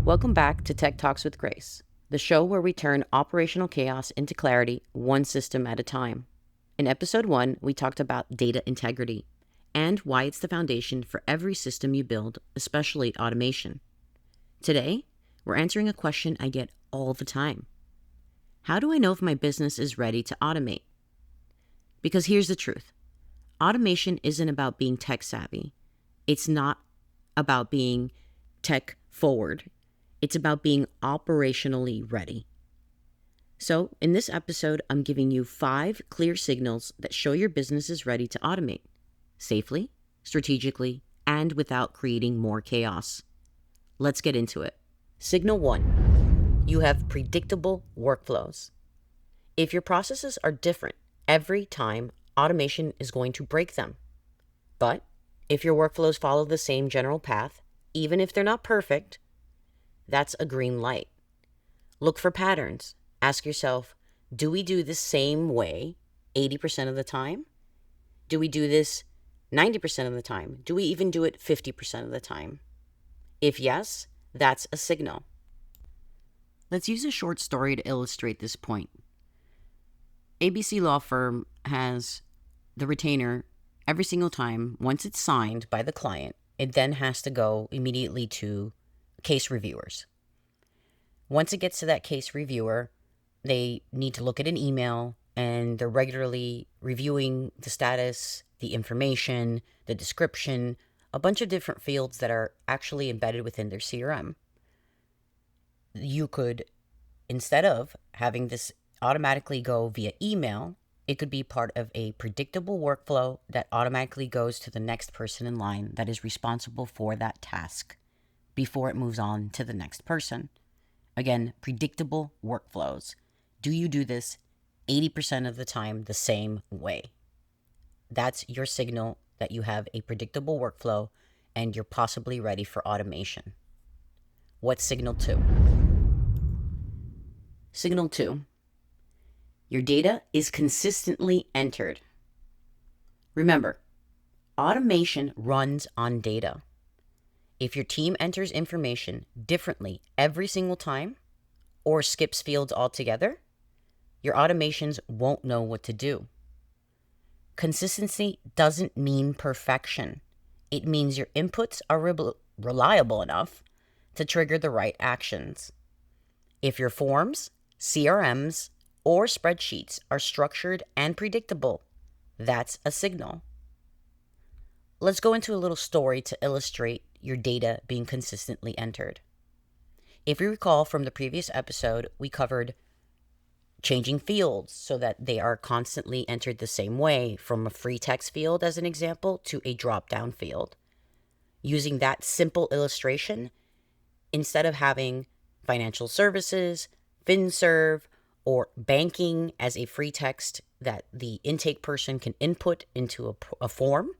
Welcome back to Tech Talks with Grace, the show where we turn operational chaos into clarity, one system at a time. In episode 1, we talked about data integrity and why it's the foundation for every system you build, especially automation. Today, we're answering a question I get all the time. How do I know if my business is ready to automate? Because here's the truth. Automation isn't about being tech savvy. It's not about being tech forward. It's about being operationally ready. So, in this episode, I'm giving you 5 clear signals that show your business is ready to automate safely, strategically, and without creating more chaos. Let's get into it. Signal 1, you have predictable workflows. If your processes are different every time, automation is going to break them. But if your workflows follow the same general path, even if they're not perfect, that's a green light. Look for patterns. Ask yourself, do we do this same way 80% of the time? Do we do this 90% of the time? Do we even do it 50% of the time? If yes, that's a signal. Let's use a short story to illustrate this point. ABC law firm has the retainer every single time. Once it's signed by the client, it then has to go immediately to case reviewers. Once it gets to that case reviewer, they need to look at an email and they're regularly reviewing the status, the information, the description, a bunch of different fields that are actually embedded within their CRM. You could, instead of having this automatically go via email, it could be part of a predictable workflow that automatically goes to the next person in line that is responsible for that task before it moves on to the next person. Again, predictable workflows. Do you do this 80% of the time the same way? That's your signal that you have a predictable workflow and you're possibly ready for automation. What's signal 2? Signal 2. Your data is consistently entered. Remember, automation runs on data. If your team enters information differently every single time or skips fields altogether, your automations won't know what to do. Consistency doesn't mean perfection. It means your inputs are reliable enough to trigger the right actions. If your forms, CRMs, or spreadsheets are structured and predictable, that's a signal. Let's go into a little story to illustrate your data being consistently entered. If you recall from the previous episode, we covered changing fields so that they are constantly entered the same way, from a free text field as an example to a drop-down field. Using that simple illustration, instead of having financial services, FinServ, or banking as a free text that the intake person can input into a form,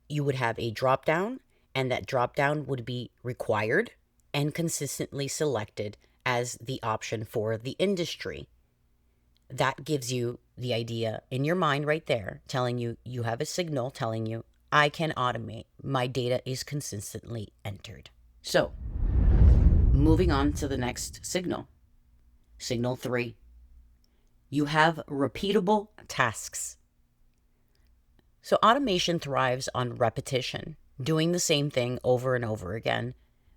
you would have a drop-down, and that drop-down would be required and consistently selected as the option for the industry. That gives you the idea in your mind right there, telling you you have a signal telling you, I can automate. My data is consistently entered. So, moving on to the next signal. Signal 3. You have repeatable tasks. So automation thrives on repetition, doing the same thing over and over again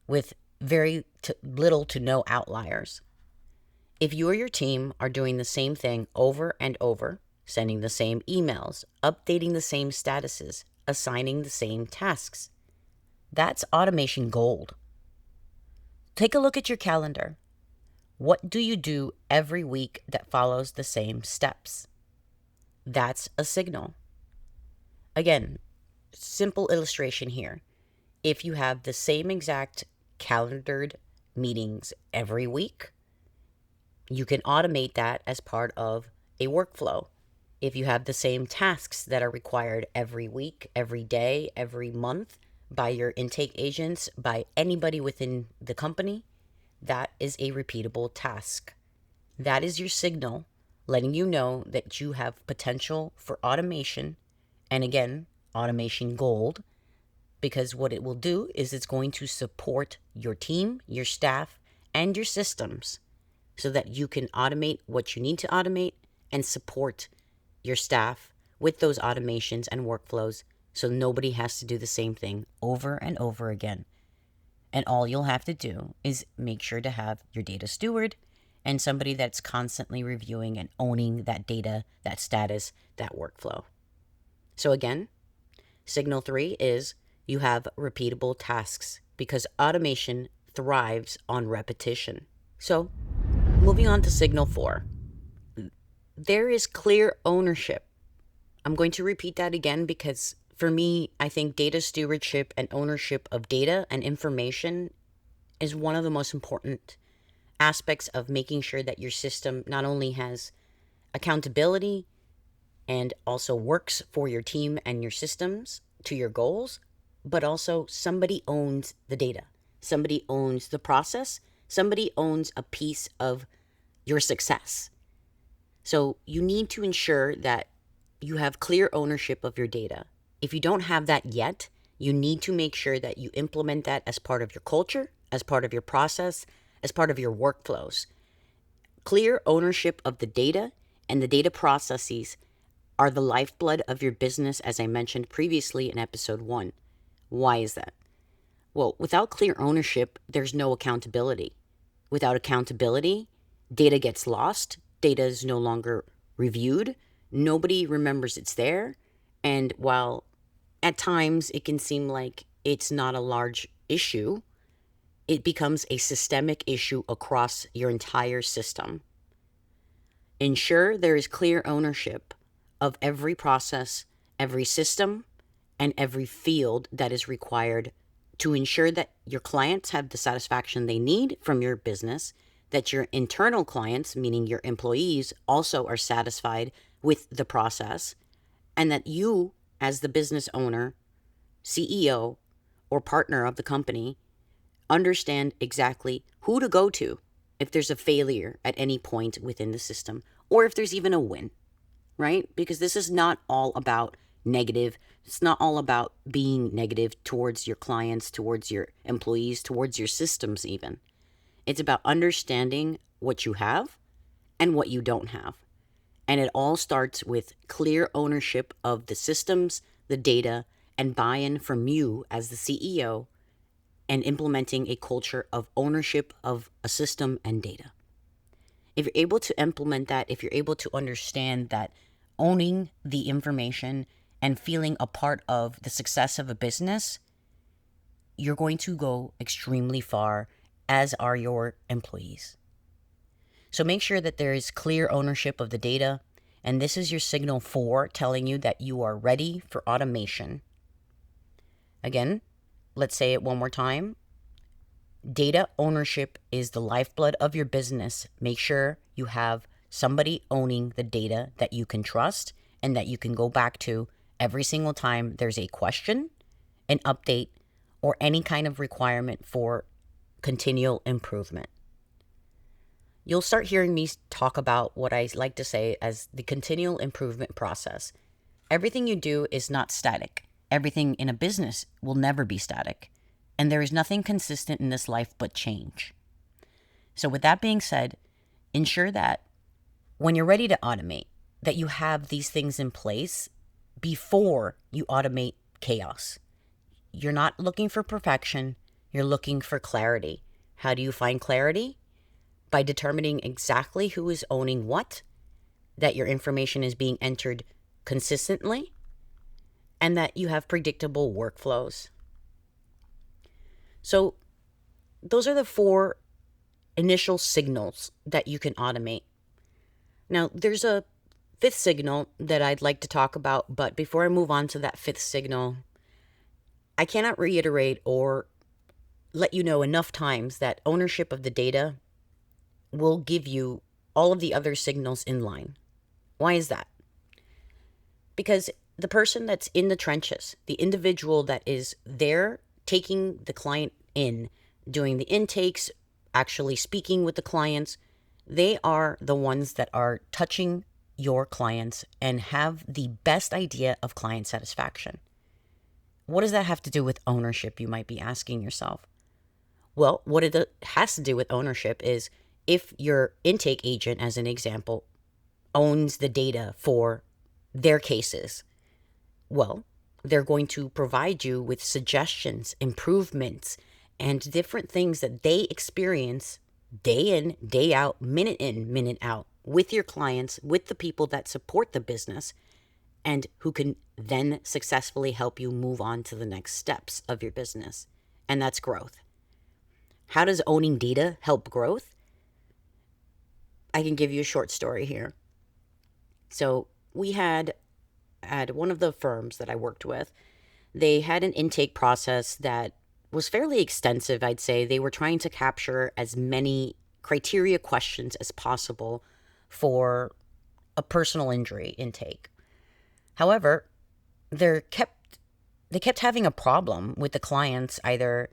with very little to no outliers. If you or your team are doing the same thing over and over, sending the same emails, updating the same statuses, assigning the same tasks, that's automation gold. Take a look at your calendar. What do you do every week that follows the same steps? That's a signal. Again, simple illustration here. If you have the same exact calendared meetings every week, you can automate that as part of a workflow. If you have the same tasks that are required every week, every day, every month by your intake agents, by anybody within the company, that is a repeatable task. That is your signal letting you know that you have potential for automation. And again, automation gold because what it will do is it's going to support your team, your staff, and your systems so that you can automate what you need to automate and support your staff with those automations and workflows so nobody has to do the same thing over and over again. And all you'll have to do is make sure to have your data steward and somebody that's constantly reviewing and owning that data, that status, that workflow. So again, signal 3 is you have repeatable tasks because automation thrives on repetition. So moving on to signal 4, there is clear ownership. I'm going to repeat that again because for me, I think data stewardship and ownership of data and information is one of the most important aspects of making sure that your system not only has accountability and also works for your team and your systems to your goals, but also somebody owns the data. Somebody owns the process. Somebody owns a piece of your success. So you need to ensure that you have clear ownership of your data. If you don't have that yet, you need to make sure that you implement that as part of your culture, as part of your process, as part of your workflows. Clear ownership of the data and the data processes are the lifeblood of your business, as I mentioned previously in episode 1. Why is that? Well, without clear ownership, there's no accountability. Without accountability, data gets lost, data is no longer reviewed, nobody remembers it's there, and while at times it can seem like it's not a large issue, it becomes a systemic issue across your entire system. Ensure there is clear ownership of every process, every system, and every field that is required to ensure that your clients have the satisfaction they need from your business, that your internal clients, meaning your employees, also are satisfied with the process, and that you, as the business owner, CEO, or partner of the company, understand exactly who to go to if there's a failure at any point within the system, or if there's even a win, right? Because this is not all about negative. It's not all about being negative towards your clients, towards your employees, towards your systems even. It's about understanding what you have and what you don't have. And it all starts with clear ownership of the systems, the data, and buy-in from you as the CEO, and implementing a culture of ownership of a system and data. If you're able to implement that, if you're able to understand that owning the information and feeling a part of the success of a business, you're going to go extremely far, as are your employees. So make sure that there is clear ownership of the data, and this is your signal 4 telling you that you are ready for automation. Again, let's say it one more time. Data ownership is the lifeblood of your business. Make sure you have somebody owning the data that you can trust and that you can go back to every single time there's a question, an update, or any kind of requirement for continual improvement. You'll start hearing me talk about what I like to say as the continual improvement process. Everything you do is not static. Everything in a business will never be static. And there is nothing consistent in this life but change. So with that being said, ensure that when you're ready to automate, that you have these things in place before you automate chaos. You're not looking for perfection. You're looking for clarity. How do you find clarity? By determining exactly who is owning what, that your information is being entered consistently, and that you have predictable workflows. So those are the 4 initial signals that you can automate. Now, there's a 5th signal that I'd like to talk about, but before I move on to that 5th signal, I cannot reiterate or let you know enough times that ownership of the data will give you all of the other signals in line. Why is that? Because the person that's in the trenches, the individual that is there taking the client in, doing the intakes, actually speaking with the clients, they are the ones that are touching your clients and have the best idea of client satisfaction. What does that have to do with ownership, you might be asking yourself? Well, what it has to do with ownership is if your intake agent, as an example, owns the data for their cases, well, they're going to provide you with suggestions, improvements, and different things that they experience day in, day out, minute in, minute out with your clients, with the people that support the business, and who can then successfully help you move on to the next steps of your business. And that's growth. How does owning data help growth? I can give you a short story here. So we had at one of the firms that I worked with, they had an intake process that was fairly extensive, I'd say. They were trying to capture as many criteria questions as possible for a personal injury intake. However, they kept having a problem with the clients either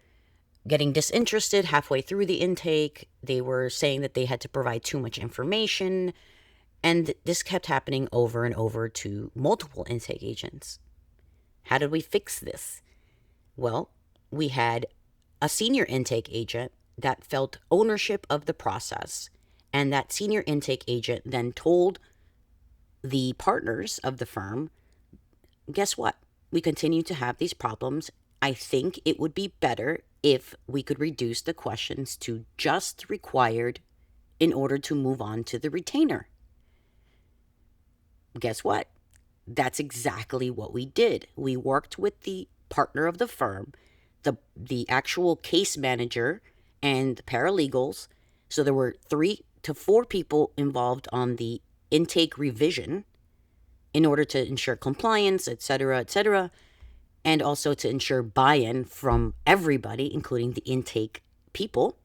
getting disinterested halfway through the intake. They were saying that they had to provide too much information. And this kept happening over and over to multiple intake agents. How did we fix this? Well, we had a senior intake agent that felt ownership of the process. And that senior intake agent then told the partners of the firm, guess what? We continue to have these problems. I think it would be better if we could reduce the questions to just required in order to move on to the retainer. Guess what? That's exactly what we did. We worked with the partner of the firm, the actual case manager, and the paralegals. So there were 3 to 4 people involved on the intake revision in order to ensure compliance, etc., and also to ensure buy-in from everybody, including the intake people.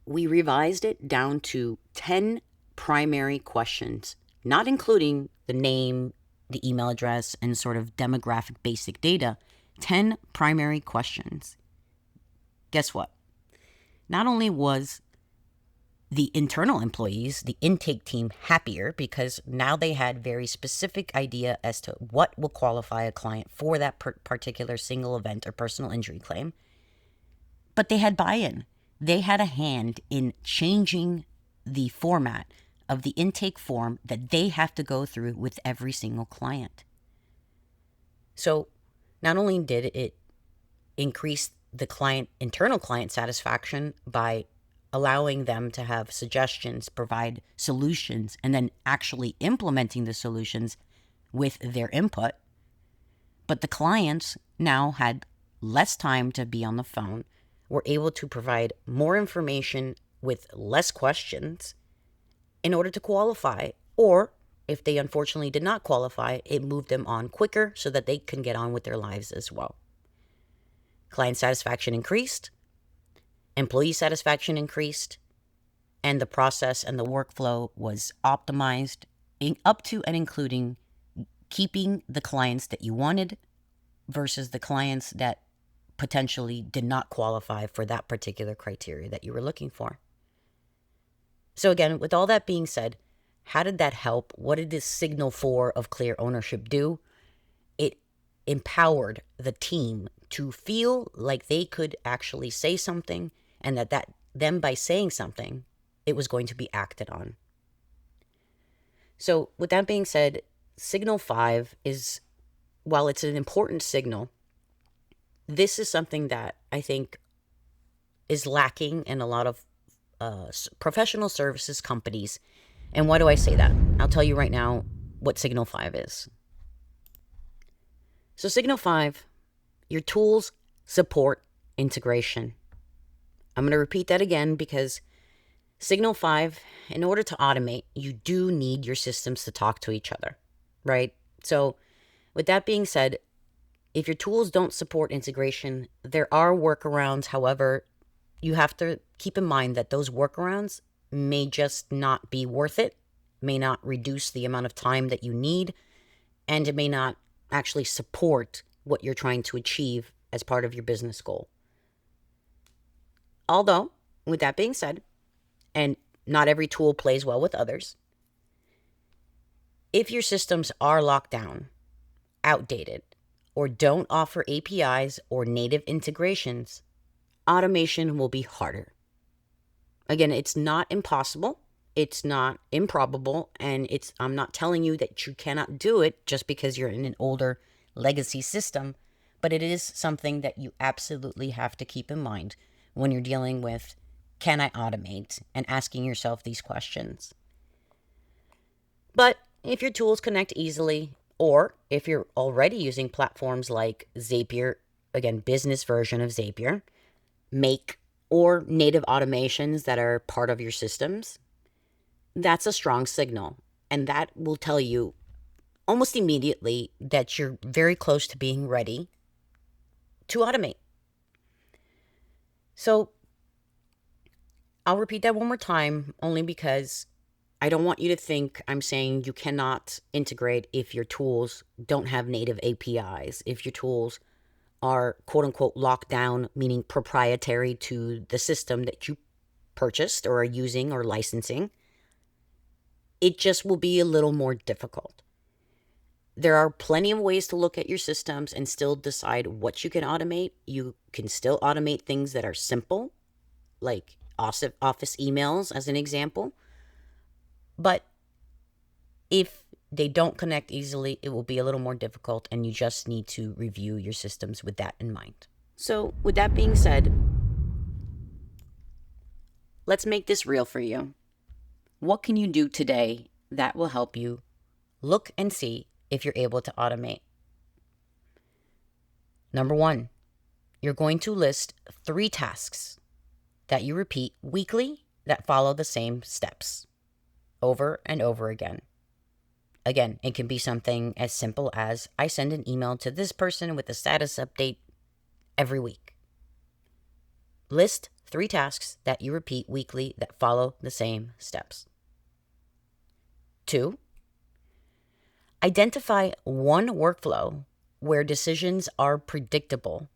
We revised it down to 10 primary questions, not including the name, the email address, and sort of demographic basic data. 10 primary questions. Guess what? Not only was the internal employees, the intake team, happier because now they had very specific idea as to what will qualify a client for that particular single event or personal injury claim, but they had buy-in. They had a hand in changing the format of the intake form that they have to go through with every single client. So not only did it increase the internal client satisfaction by allowing them to have suggestions, provide solutions, and then actually implementing the solutions with their input, but the clients now had less time to be on the phone, were able to provide more information with less questions in order to qualify. Or if they unfortunately did not qualify, it moved them on quicker so that they can get on with their lives as well. Client satisfaction increased, employee satisfaction increased, and the process and the workflow was optimized up to and including keeping the clients that you wanted versus the clients that potentially did not qualify for that particular criteria that you were looking for. So again, with all that being said, how did that help? What did this Signal 4 of clear ownership do? It empowered the team to feel like they could actually say something, and that them by saying something, it was going to be acted on. So with that being said, Signal 5 is, while it's an important signal, this is something that I think is lacking in a lot of professional services companies. And why do I say that? I'll tell you right now what Signal 5 is. So Signal 5, your tools support integration. I'm going to repeat that again because Signal 5, in order to automate, you do need your systems to talk to each other, right? So with that being said, if your tools don't support integration, there are workarounds. However, you have to keep in mind that those workarounds may just not be worth it, may not reduce the amount of time that you need, and it may not actually support what you're trying to achieve as part of your business goal. Although, with that being said, and not every tool plays well with others, if your systems are locked down, outdated, or don't offer APIs or native integrations, automation will be harder. Again, it's not impossible, it's not improbable, and I'm not telling you that you cannot do it just because you're in an older legacy system, but it is something that you absolutely have to keep in mind when you're dealing with, can I automate, and asking yourself these questions. But if your tools connect easily, or if you're already using platforms like Zapier, again, business version of Zapier, Make, or native automations that are part of your systems, that's a strong signal. And that will tell you almost immediately that you're very close to being ready to automate. So I'll repeat that one more time, only because I don't want you to think I'm saying you cannot integrate if your tools don't have native APIs, if your tools are quote unquote locked down, meaning proprietary to the system that you purchased or are using or licensing. It just will be a little more difficult. There are plenty of ways to look at your systems and still decide what you can automate. You can still automate things that are simple, like office emails as an example. But if they don't connect easily, it will be a little more difficult, and you just need to review your systems with that in mind. So with that being said, let's make this real for you. What can you do today that will help you look and see if you're able to automate? Number 1, you're going to list 3 tasks that you repeat weekly that follow the same steps over and over again. Again, it can be something as simple as I send an email to this person with a status update every week. List 3 tasks that you repeat weekly that follow the same steps. 2, identify one workflow where decisions are predictable.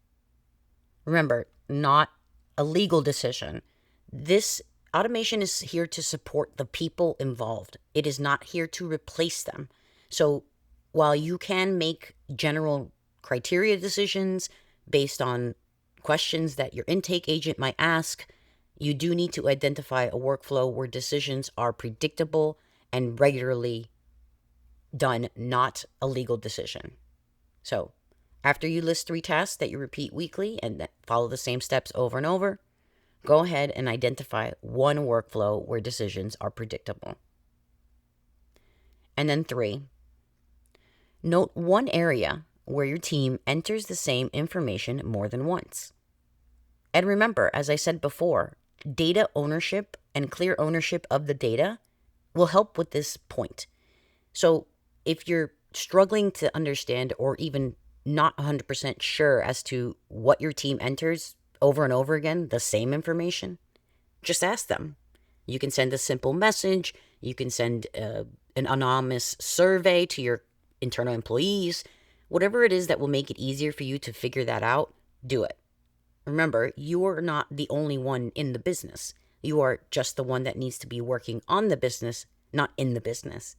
Remember, not a legal decision. This automation is here to support the people involved. It is not here to replace them. So while you can make general criteria decisions based on questions that your intake agent might ask, you do need to identify a workflow where decisions are predictable and regularly done, not a legal decision. So after you list 3 tasks that you repeat weekly and that follow the same steps over and over, go ahead and identify one workflow where decisions are predictable. And then 3, note one area where your team enters the same information more than once. And remember, as I said before, data ownership and clear ownership of the data will help with this point. So if you're struggling to understand or even not 100% sure as to what your team enters over and over again, the same information, just ask them. You can send a simple message. You can send an anonymous survey to your internal employees. Whatever it is that will make it easier for you to figure that out, do it. Remember, you are not the only one in the business. You are just the one that needs to be working on the business, not in the business.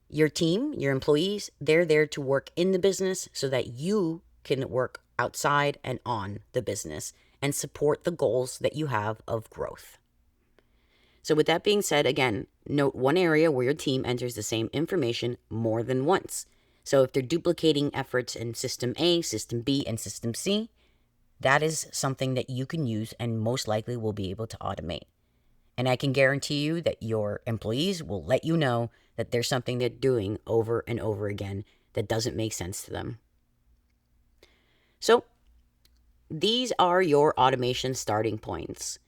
Your team, your employees, they're there to work in the business so that you can work outside and on the business and support the goals that you have of growth. So with that being said, again, note one area where your team enters the same information more than once. So if they're duplicating efforts in System A, System B, and System C, that is something that you can use and most likely will be able to automate. And I can guarantee you that your employees will let you know that there's something they're doing over and over again that doesn't make sense to them. So these are your automation starting points.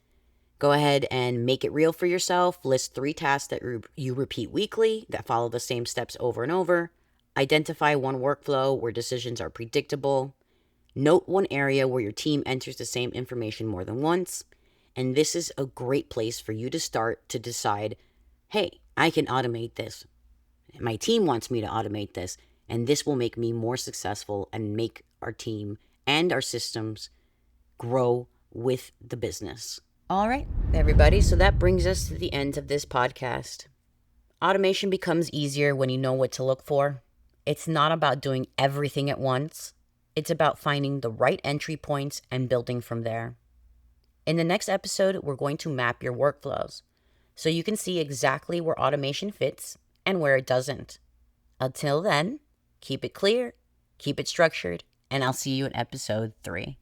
Go ahead and make it real for yourself. List 3 tasks that you repeat weekly that follow the same steps over and over. Identify one workflow where decisions are predictable. Note one area where your team enters the same information more than once. And this is a great place for you to start to decide, hey, I can automate this. My team wants me to automate this. And this will make me more successful and make our team and our systems grow with the business. All right, everybody. So that brings us to the end of this podcast. Automation becomes easier when you know what to look for. It's not about doing everything at once. It's about finding the right entry points and building from there. In the next episode, we're going to map your workflows so you can see exactly where automation fits and where it doesn't. Until then, keep it clear, keep it structured, and I'll see you in episode 3.